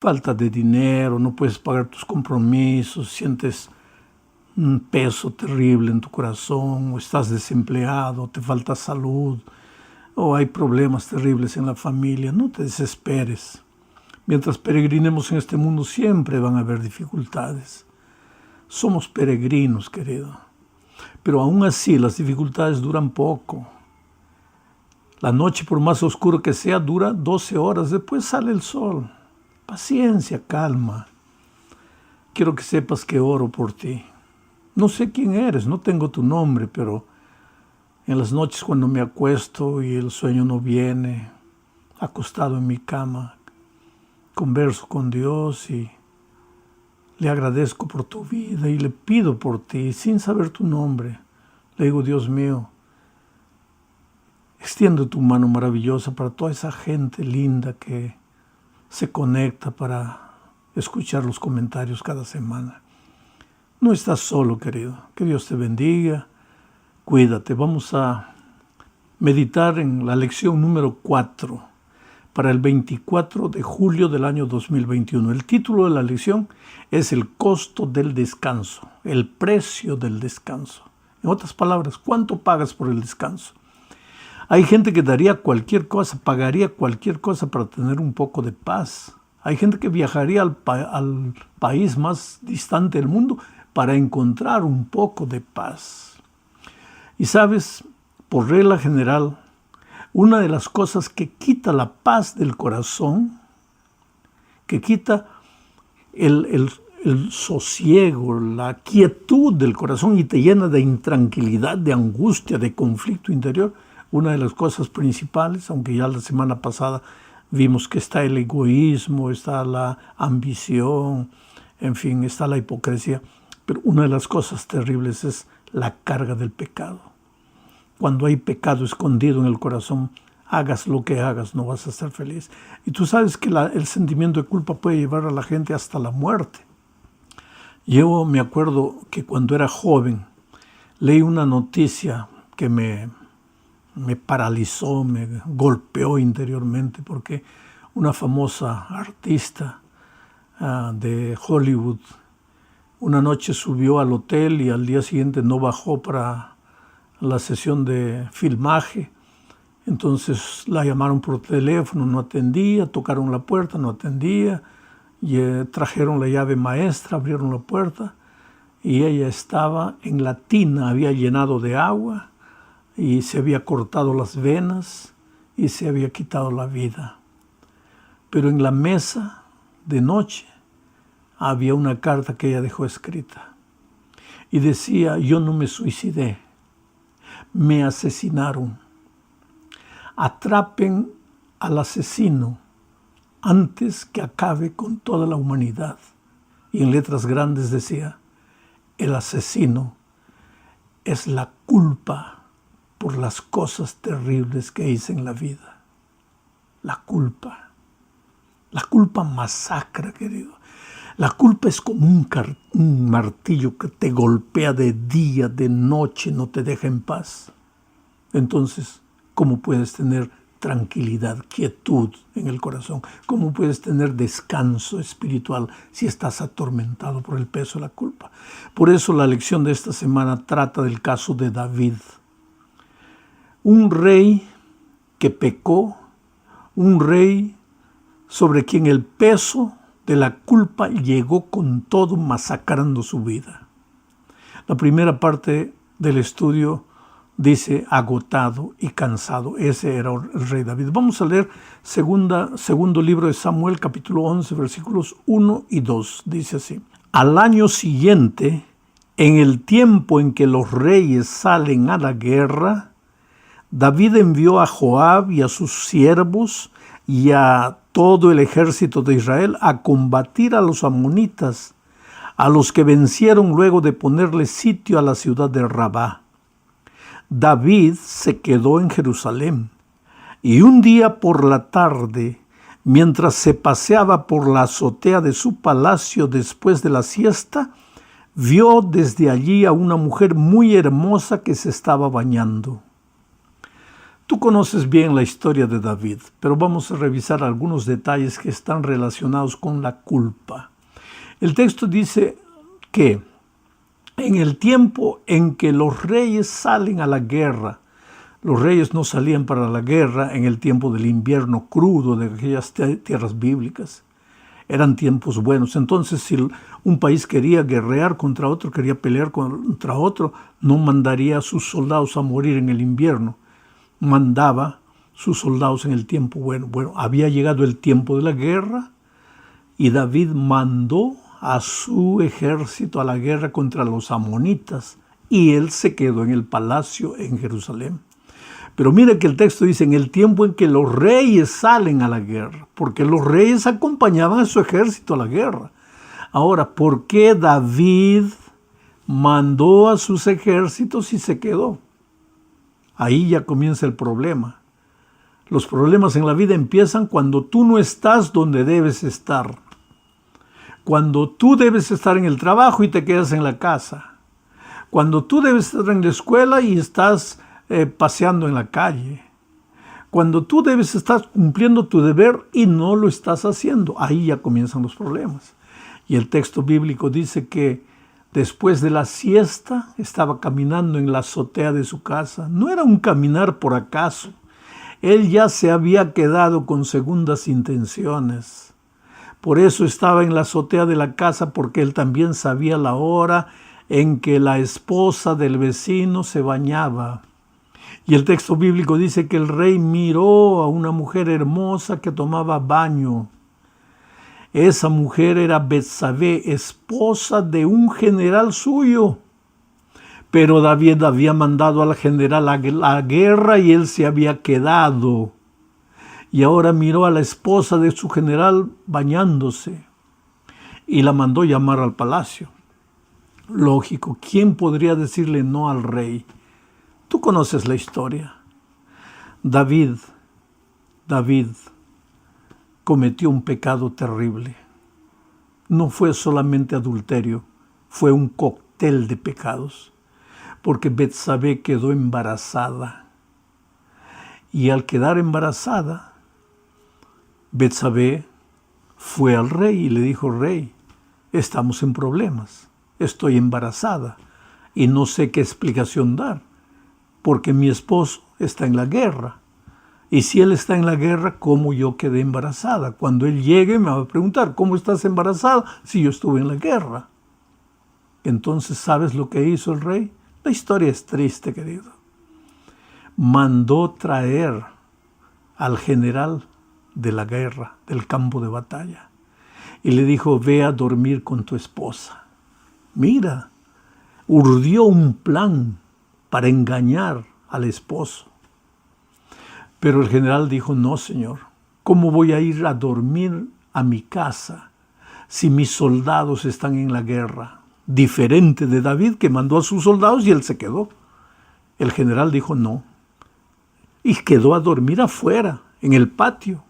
falta de dinero, no puedes pagar tus compromisos, sientes un peso terrible en tu corazón, o estás desempleado, te falta salud, o hay problemas terribles en la familia, no te desesperes. Mientras peregrinemos en este mundo siempre van a haber dificultades. Somos peregrinos, querido. Pero aún así las dificultades duran poco. La noche, por más oscura que sea, dura 12 horas. Después sale el sol. Paciencia, calma. Quiero que sepas que oro por ti. No sé quién eres, no tengo tu nombre, pero en las noches cuando me acuesto y el sueño no viene, acostado en mi cama, converso con Dios y le agradezco por tu vida y le pido por ti sin saber tu nombre. Le digo, Dios mío, extiende tu mano maravillosa para toda esa gente linda que se conecta para escuchar los comentarios cada semana. No estás solo, querido. Que Dios te bendiga. Cuídate. Vamos a meditar en la lección número 4 para el 24 de julio del año 2021. El título de la lección es El costo del descanso, el precio del descanso. En otras palabras, ¿cuánto pagas por el descanso? Hay gente que daría cualquier cosa, pagaría cualquier cosa para tener un poco de paz. Hay gente que viajaría al país más distante del mundo para encontrar un poco de paz. Y sabes, por regla general, una de las cosas que quita la paz del corazón, que quita el sosiego, la quietud del corazón y te llena de intranquilidad, de angustia, de conflicto interior, una de las cosas principales, aunque ya la semana pasada vimos que está el egoísmo, está la ambición, en fin, está la hipocresía, pero una de las cosas terribles es la carga del pecado. Cuando hay pecado escondido en el corazón, hagas lo que hagas, no vas a ser feliz. Y tú sabes que el sentimiento de culpa puede llevar a la gente hasta la muerte. Yo me acuerdo que cuando era joven, leí una noticia que me paralizó, me golpeó interiormente, porque una famosa artista de Hollywood una noche subió al hotel y al día siguiente no bajó para la sesión de filmaje. Entonces la llamaron por teléfono, no atendía, tocaron la puerta, no atendía, y trajeron la llave maestra, abrieron la puerta y ella estaba en la tina, había llenado de agua y se había cortado las venas y se había quitado la vida. Pero en la mesa de noche había una carta que ella dejó escrita y decía: yo no me suicidé, me asesinaron. Atrapen al asesino antes que acabe con toda la humanidad. Y en letras grandes decía: el asesino es la culpa por las cosas terribles que hice en la vida. La culpa. La culpa masacra, querido. La culpa es como un martillo que te golpea de día, de noche, no te deja en paz. Entonces, ¿cómo puedes tener tranquilidad, quietud en el corazón? ¿Cómo puedes tener descanso espiritual si estás atormentado por el peso de la culpa? Por eso la lección de esta semana trata del caso de David. Un rey que pecó, un rey sobre quien el peso de la culpa llegó con todo, masacrando su vida. La primera parte del estudio dice agotado y cansado. Ese era el rey David. Vamos a leer segundo libro de Samuel, capítulo 11, versículos 1 y 2. Dice así: al año siguiente, en el tiempo en que los reyes salen a la guerra, David envió a Joab y a sus siervos y a todo el ejército de Israel a combatir a los amonitas, a los que vencieron luego de ponerle sitio a la ciudad de Rabá. David se quedó en Jerusalén, y un día por la tarde, mientras se paseaba por la azotea de su palacio después de la siesta, vio desde allí a una mujer muy hermosa que se estaba bañando. Tú conoces bien la historia de David, pero vamos a revisar algunos detalles que están relacionados con la culpa. El texto dice que en el tiempo en que los reyes salen a la guerra, los reyes no salían para la guerra en el tiempo del invierno crudo de aquellas tierras bíblicas. Eran tiempos buenos. Entonces, si un país quería guerrear contra otro, quería pelear contra otro, no mandaría a sus soldados a morir en el invierno. Mandaba sus soldados en el tiempo bueno. Bueno, había llegado el tiempo de la guerra y David mandó a su ejército a la guerra contra los amonitas y él se quedó en el palacio en Jerusalén. Pero mira que el texto dice en el tiempo en que los reyes salen a la guerra, porque los reyes acompañaban a su ejército a la guerra. Ahora, ¿por qué David mandó a sus ejércitos y se quedó? Ahí ya comienza el problema. Los problemas en la vida empiezan cuando tú no estás donde debes estar. Cuando tú debes estar en el trabajo y te quedas en la casa. Cuando tú debes estar en la escuela y estás paseando en la calle. Cuando tú debes estar cumpliendo tu deber y no lo estás haciendo. Ahí ya comienzan los problemas. Y el texto bíblico dice que después de la siesta estaba caminando en la azotea de su casa. No era un caminar por acaso. Él ya se había quedado con segundas intenciones. Por eso estaba en la azotea de la casa, porque él también sabía la hora en que la esposa del vecino se bañaba. Y el texto bíblico dice que el rey miró a una mujer hermosa que tomaba baño. Esa mujer era Betsabé, esposa de un general suyo. Pero David había mandado al general a la guerra y él se había quedado. Y ahora miró a la esposa de su general bañándose y la mandó llamar al palacio. Lógico, ¿quién podría decirle no al rey? Tú conoces la historia. David cometió un pecado terrible. No fue solamente adulterio, fue un cóctel de pecados. Porque Betsabé quedó embarazada. Y al quedar embarazada, Betsabé fue al rey y le dijo: rey, estamos en problemas, estoy embarazada y no sé qué explicación dar, porque mi esposo está en la guerra. Y si él está en la guerra, ¿cómo yo quedé embarazada? Cuando él llegue me va a preguntar: ¿cómo estás embarazada si yo estuve en la guerra? Entonces, ¿sabes lo que hizo el rey? La historia es triste, querido. Mandó traer al general de la guerra, del campo de batalla, y le dijo: ve a dormir con tu esposa. Mira, urdió un plan para engañar al esposo. Pero el general dijo: no, señor, ¿cómo voy a ir a dormir a mi casa si mis soldados están en la guerra? Diferente de David, que mandó a sus soldados y él se quedó. El general dijo no. Y quedó a dormir afuera, en el patio.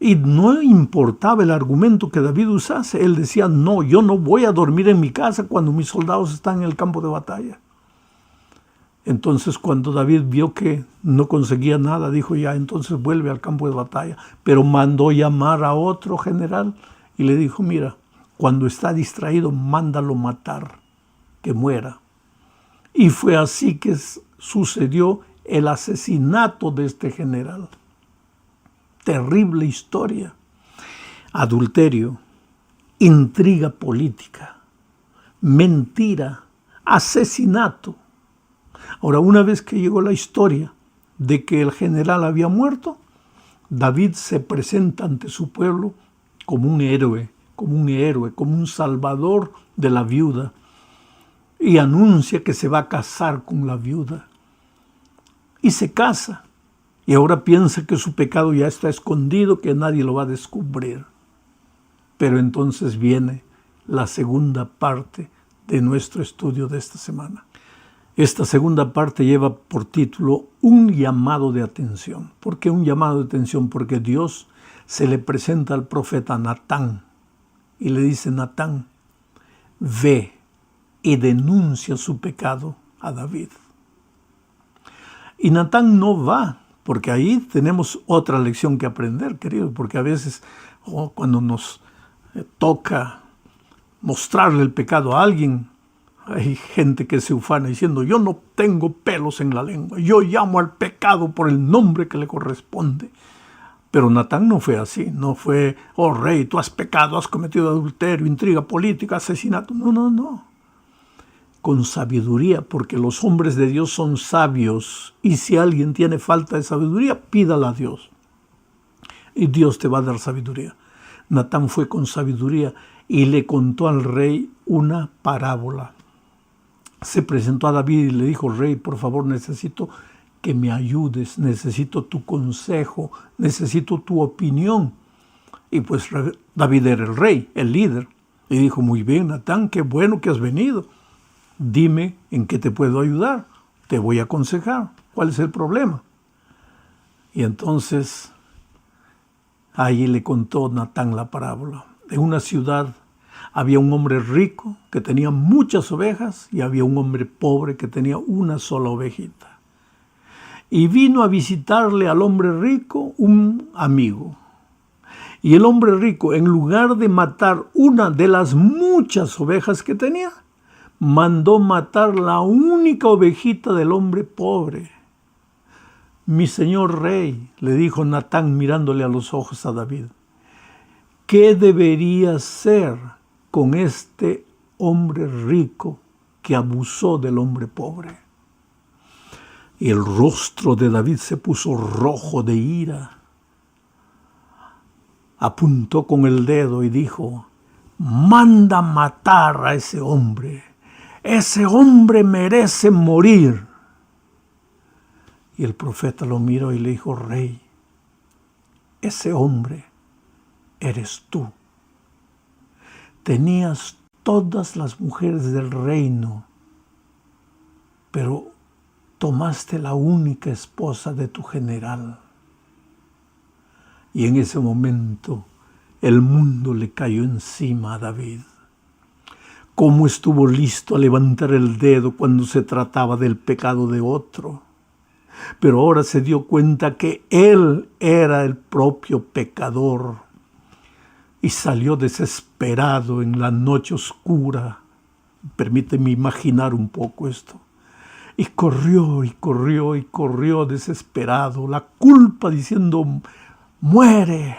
Y no importaba el argumento que David usase. Él decía: no, yo no voy a dormir en mi casa cuando mis soldados están en el campo de batalla. Entonces, cuando David vio que no conseguía nada, dijo: ya, entonces vuelve al campo de batalla. Pero mandó llamar a otro general y le dijo: mira, cuando está distraído, mándalo matar, que muera. Y fue así que sucedió el asesinato de este general. Terrible historia. Adulterio, intriga política, mentira, asesinato. Ahora, una vez que llegó la historia de que el general había muerto, David se presenta ante su pueblo como un héroe, como un salvador de la viuda, y anuncia que se va a casar con la viuda. Y se casa. Y ahora piensa que su pecado ya está escondido, que nadie lo va a descubrir. Pero entonces viene la segunda parte de nuestro estudio de esta semana. Esta segunda parte lleva por título un llamado de atención. ¿Por qué un llamado de atención? Porque Dios se le presenta al profeta Natán y le dice: Natán, ve y denuncia su pecado a David. Y Natán no va, porque ahí tenemos otra lección que aprender, querido, porque a veces cuando nos toca mostrarle el pecado a alguien, hay gente que se ufana diciendo, yo no tengo pelos en la lengua, yo llamo al pecado por el nombre que le corresponde. Pero Natán no fue así, no fue, oh rey, tú has pecado, has cometido adulterio, intriga política, asesinato. No, no, no. Con sabiduría, porque los hombres de Dios son sabios, y si alguien tiene falta de sabiduría, pídala a Dios. Y Dios te va a dar sabiduría. Natán fue con sabiduría y le contó al rey una parábola. Se presentó a David y le dijo, rey, por favor, necesito que me ayudes, necesito tu consejo, necesito tu opinión. Y pues David era el rey, el líder. Y dijo, muy bien, Natán, qué bueno que has venido. Dime en qué te puedo ayudar, te voy a aconsejar. ¿Cuál es el problema? Y entonces ahí le contó Natán la parábola. En una ciudad había un hombre rico que tenía muchas ovejas y había un hombre pobre que tenía una sola ovejita. Y vino a visitarle al hombre rico un amigo. Y el hombre rico, en lugar de matar una de las muchas ovejas que tenía, mandó matar la única ovejita del hombre pobre. Mi señor rey, le dijo Natán mirándole a los ojos a David, ¿qué debería hacer con este hombre rico que abusó del hombre pobre? Y el rostro de David se puso rojo de ira. Apuntó con el dedo y dijo, manda matar a ese hombre. Ese hombre merece morir. Y el profeta lo miró y le dijo, rey, ese hombre eres tú. Tenías todas las mujeres del reino, pero tomaste la única esposa de tu general. Y en ese momento el mundo le cayó encima a David. ¿Cómo estuvo listo a levantar el dedo cuando se trataba del pecado de otro? Pero ahora se dio cuenta que él era el propio pecador y salió desesperado en la noche oscura. Permíteme imaginar un poco esto. Y corrió y corrió y corrió desesperado, la culpa diciendo, muere,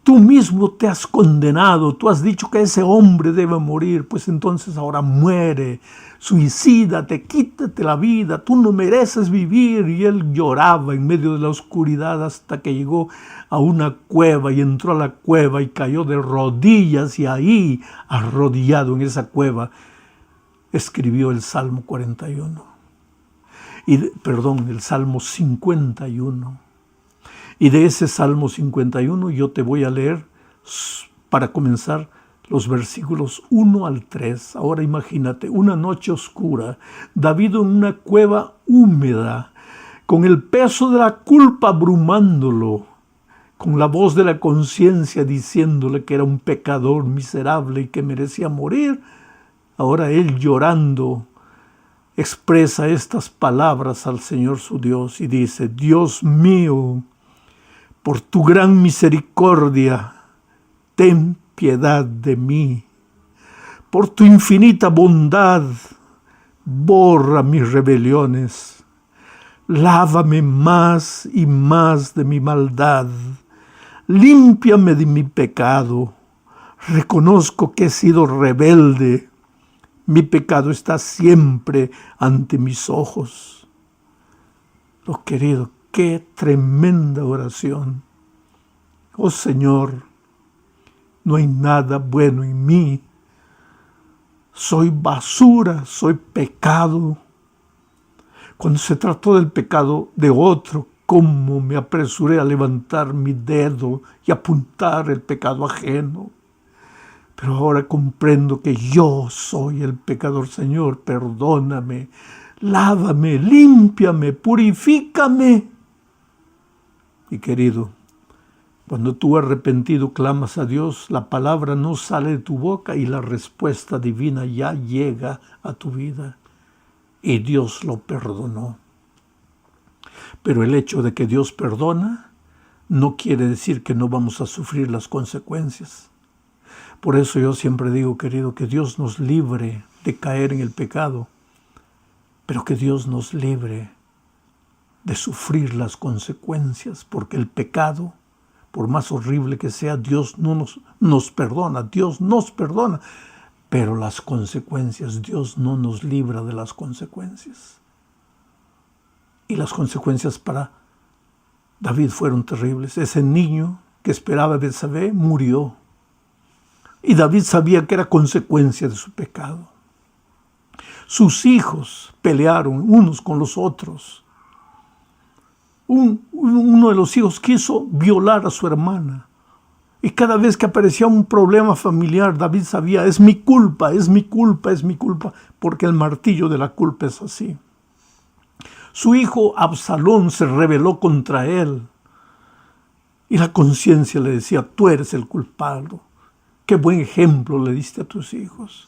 tú mismo te has condenado, tú has dicho que ese hombre debe morir, pues entonces ahora muere, suicídate, quítate la vida, tú no mereces vivir. Y él lloraba en medio de la oscuridad hasta que llegó a una cueva y entró a la cueva y cayó de rodillas y ahí, arrodillado en esa cueva, escribió el Salmo 41. El Salmo 51. Y de ese Salmo 51 yo te voy a leer, para comenzar, los versículos 1 al 3. Ahora imagínate, una noche oscura, David en una cueva húmeda, con el peso de la culpa abrumándolo, con la voz de la conciencia diciéndole que era un pecador miserable y que merecía morir. Ahora él llorando expresa estas palabras al Señor su Dios y dice, Dios mío, por tu gran misericordia, ten piedad de mí. Por tu infinita bondad, borra mis rebeliones. Lávame más y más de mi maldad. Límpiame de mi pecado. Reconozco que he sido rebelde. Mi pecado está siempre ante mis ojos. Oh, querido, qué tremenda oración. Oh Señor, no hay nada bueno en mí. Soy basura, soy pecado. Cuando se trató del pecado de otro, cómo me apresuré a levantar mi dedo y apuntar el pecado ajeno. Pero ahora comprendo que yo soy el pecador. Señor, perdóname, lávame, límpiame, purifícame. Y querido, cuando tú arrepentido clamas a Dios, la palabra no sale de tu boca y la respuesta divina ya llega a tu vida. Y Dios lo perdonó. Pero el hecho de que Dios perdona no quiere decir que no vamos a sufrir las consecuencias. Por eso yo siempre digo, querido, que Dios nos libre de caer en el pecado, pero que Dios nos libre de sufrir las consecuencias, porque el pecado, por más horrible que sea, Dios no nos perdona, Dios nos perdona, pero las consecuencias, Dios no nos libra de las consecuencias. Y las consecuencias para David fueron terribles. Ese niño que esperaba a Betsabé murió. Y David sabía que era consecuencia de su pecado. Sus hijos pelearon unos con los otros. Uno de los hijos quiso violar a su hermana. Y cada vez que aparecía un problema familiar, David sabía, es mi culpa, es mi culpa, es mi culpa, porque el martillo de la culpa es así. Su hijo Absalón se rebeló contra él. Y la conciencia le decía, tú eres el culpable. Qué buen ejemplo le diste a tus hijos.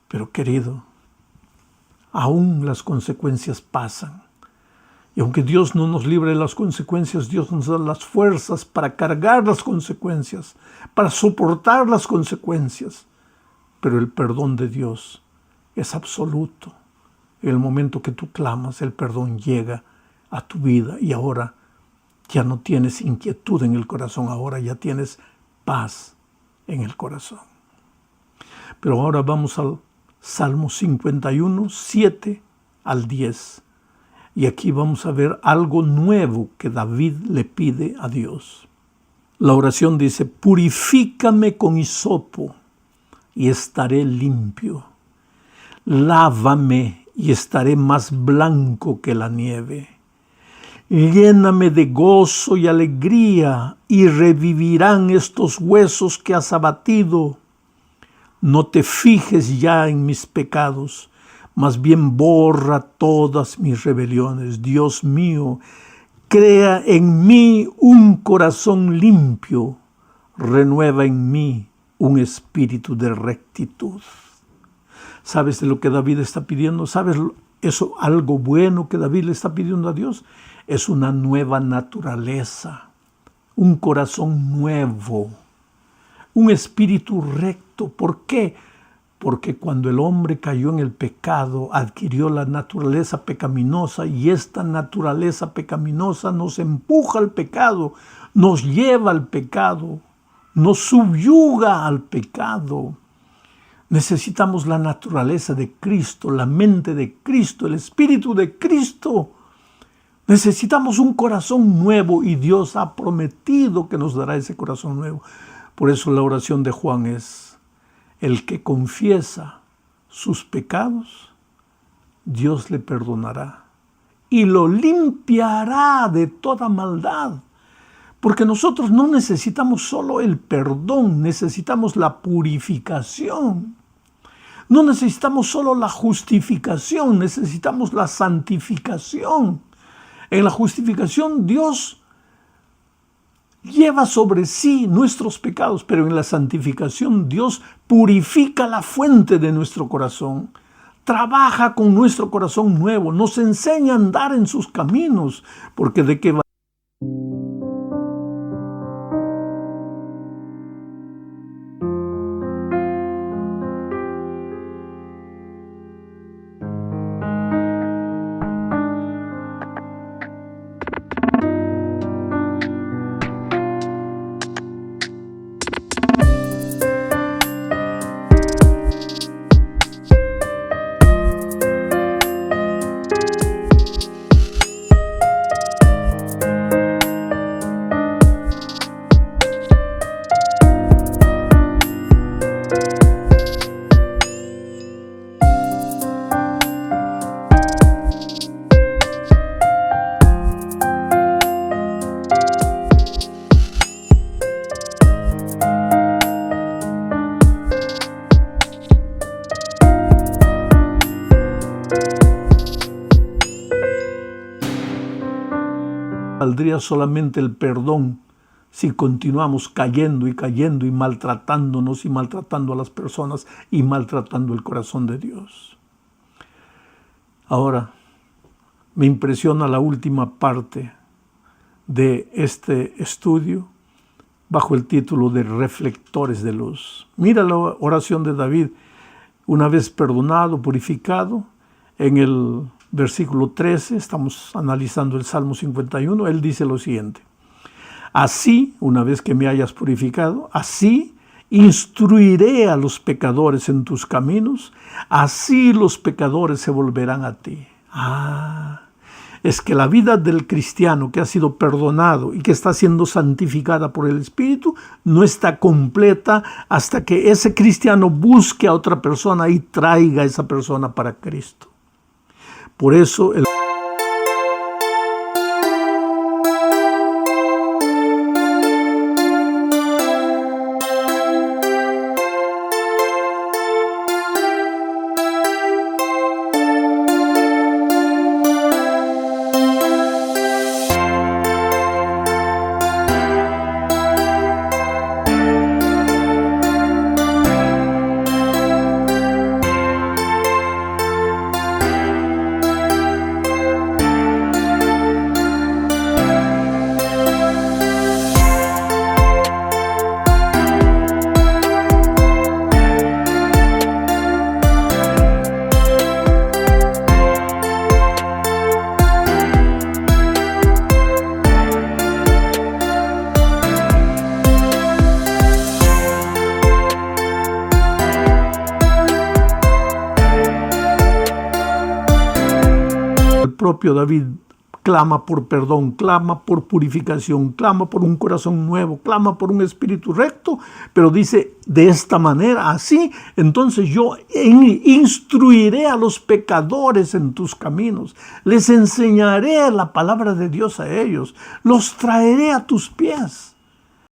Pero querido, aún las consecuencias pasan. Y aunque Dios no nos libre de las consecuencias, Dios nos da las fuerzas para cargar las consecuencias, para soportar las consecuencias. Pero el perdón de Dios es absoluto. En el momento que tú clamas, el perdón llega a tu vida y ahora ya no tienes inquietud en el corazón, ahora ya tienes paz en el corazón. Pero ahora vamos al Salmo 51, 7 al 10. Y aquí vamos a ver algo nuevo que David le pide a Dios. La oración dice, purifícame con hisopo y estaré limpio. Lávame y estaré más blanco que la nieve. Lléname de gozo y alegría y revivirán estos huesos que has abatido. No te fijes ya en mis pecados, más bien borra todas mis rebeliones. Dios mío, crea en mí un corazón limpio, renueva en mí un espíritu de rectitud. ¿Sabes de lo que David está pidiendo? ¿Sabes eso, algo bueno que David le está pidiendo a Dios? Es una nueva naturaleza, un corazón nuevo, un espíritu recto. ¿Por qué? Porque cuando el hombre cayó en el pecado, adquirió la naturaleza pecaminosa y esta naturaleza pecaminosa nos empuja al pecado, nos lleva al pecado, nos subyuga al pecado. Necesitamos la naturaleza de Cristo, la mente de Cristo, el espíritu de Cristo. Necesitamos un corazón nuevo y Dios ha prometido que nos dará ese corazón nuevo. Por eso la oración de Juan es, el que confiesa sus pecados, Dios le perdonará y lo limpiará de toda maldad. Porque nosotros no necesitamos solo el perdón, necesitamos la purificación. No necesitamos solo la justificación, necesitamos la santificación. En la justificación Dios lleva sobre sí nuestros pecados, pero en la santificación Dios purifica la fuente de nuestro corazón. Trabaja con nuestro corazón nuevo, nos enseña a andar en sus caminos, porque ¿de qué va? Valdría solamente el perdón si continuamos cayendo y maltratándonos y maltratando a las personas y maltratando el corazón de Dios. Ahora, Me impresiona la última parte de este estudio bajo el título de Reflectores de Luz. Mira la oración de David, una vez perdonado, purificado. En el versículo 13, estamos analizando el Salmo 51, él dice lo siguiente: así, una vez que me hayas purificado, así instruiré a los pecadores en tus caminos, así los pecadores se volverán a ti. Es que la vida del cristiano que ha sido perdonado y que está siendo santificada por el Espíritu no está completa hasta que ese cristiano busque a otra persona y traiga a esa persona para Cristo. Por eso el propio David clama por perdón, clama por purificación, clama por un corazón nuevo, clama por un espíritu recto, pero dice de esta manera, así, entonces yo instruiré a los pecadores en tus caminos, les enseñaré la palabra de Dios a ellos, los traeré a tus pies.